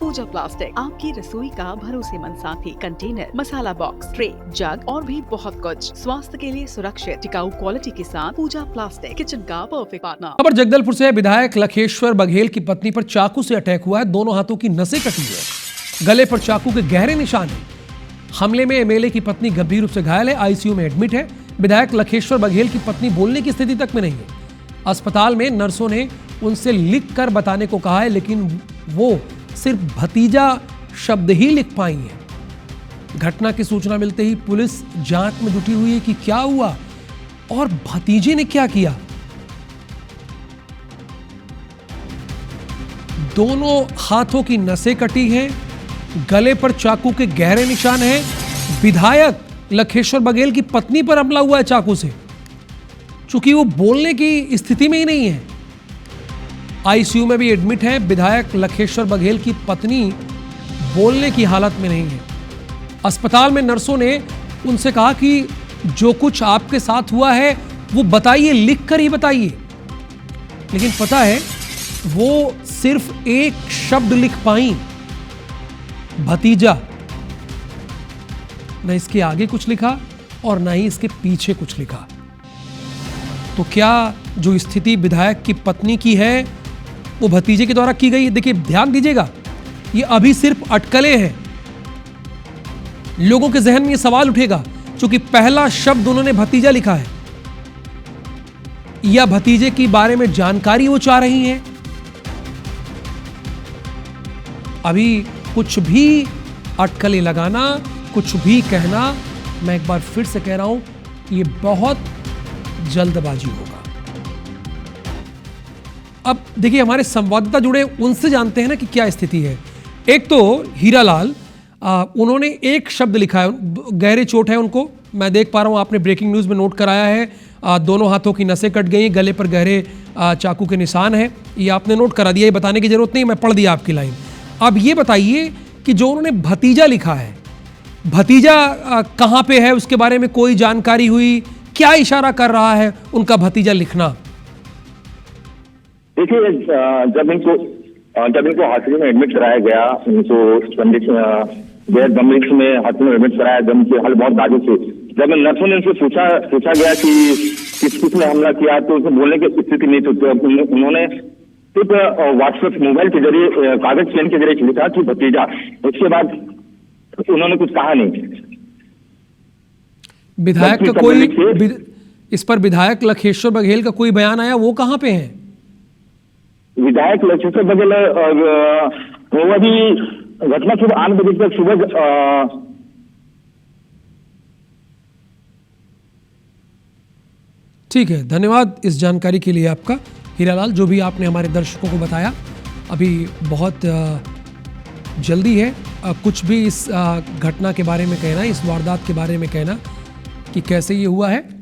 पूजा plastic, आपकी रसोई का भरोसेमंद साथी। कंटेनर, मसाला बॉक्स, ट्रे, जग और भी बहुत कुछ। स्वास्थ्य के लिए सुरक्षित टिकाऊ क्वालिटी के साथ पूजा प्लास्टिक, किचन का परफेक्ट पार्टनर। खबर जगदलपुर से। विधायक लखेश्वर बघेल की पत्नी पर चाकू से अटैक हुआ है। दोनों हाथों की नसें कटी है, गले पर चाकू के गहरे निशान हैं। हमले में एमएलए की पत्नी गंभीर रूप से घायल है, आईसीयू में एडमिट है। विधायक लखेश्वर बघेल की पत्नी बोलने की स्थिति तक में नहीं है। अस्पताल में नर्सों ने उनसे लिख कर बताने को कहा है, लेकिन वो सिर्फ भतीजा शब्द ही लिख पाई हैं। घटना की सूचना मिलते ही पुलिस जांच में जुटी हुई है कि क्या हुआ और भतीजे ने क्या किया। दोनों हाथों की नसें कटी हैं, गले पर चाकू के गहरे निशान हैं। विधायक लखेश्वर बघेल की पत्नी पर हमला हुआ है चाकू से, चूंकि वो बोलने की स्थिति में ही नहीं है। आईसीयू में भी एडमिट है। विधायक लखेश्वर बघेल की पत्नी बोलने की हालत में नहीं है। अस्पताल में नर्सों ने उनसे कहा कि जो कुछ आपके साथ हुआ है वो बताइए, लिख कर ही बताइए। लेकिन पता है, वो सिर्फ एक शब्द लिख पाई, भतीजा। न इसके आगे कुछ लिखा और न ही इसके पीछे कुछ लिखा। तो क्या जो स्थिति विधायक की पत्नी की है वो भतीजे के द्वारा की गई? देखिए, ध्यान दीजिएगा, ये अभी सिर्फ अटकलें हैं। लोगों के जहन में ये सवाल उठेगा, क्योंकि पहला शब्द उन्होंने भतीजा लिखा है, या भतीजे के बारे में जानकारी वो चाह रही हैं। अभी कुछ भी अटकलें लगाना, कुछ भी कहना, मैं एक बार फिर से कह रहा हूं, ये बहुत जल्दबाजी होगा। अब देखिए, हमारे संवाददाता जुड़े, उनसे जानते हैं ना कि क्या स्थिति है। एक तो हीरालाल, उन्होंने एक शब्द लिखा है, गहरे चोट है उनको, मैं देख पा रहा हूं, आपने ब्रेकिंग न्यूज़ में नोट कराया है। दोनों हाथों की नसें कट गई, गले पर गहरे चाकू के निशान हैं। ये आपने नोट करा दिया, ये बताने की जरूरत नहीं, मैं पढ़ दिया आपकी लाइन। अब ये बताइए कि जो उन्होंने भतीजा लिखा है, भतीजा कहाँ पे है, उसके बारे में कोई जानकारी हुई? क्या इशारा कर रहा है उनका भतीजा लिखना? देखिए, जब इनको हॉस्पिटल में एडमिट कराया गया, इनको बेहद गंभीर में हॉस्पिटल में एडमिट कराया, जब उनकी हालत बहुत नाजुक थी। जब नर्सों ने उनसे पूछा गया कि किसने हमला किया, तो उसे बोलने की स्थिति नहीं थी। उन्होंने सिर्फ व्हाट्सएप मोबाइल के जरिए, कागज पेन के जरिए लिखा कि भतीजा। उसके बाद उन्होंने कुछ कहा नहीं। विधायक का कोई, इस पर विधायक लखेश्वर बघेल का कोई बयान आया, वो कहां पे हैं? विधायक लखेश्वर बघेल वो अभी घटना सुबह 8 बजे तक सुबह। ठीक है, धन्यवाद इस जानकारी के लिए आपका हीरालाल, जो भी आपने हमारे दर्शकों को बताया। अभी बहुत जल्दी है कुछ भी इस घटना के बारे में कहना, इस वारदात के बारे में कहना कि कैसे ये हुआ है।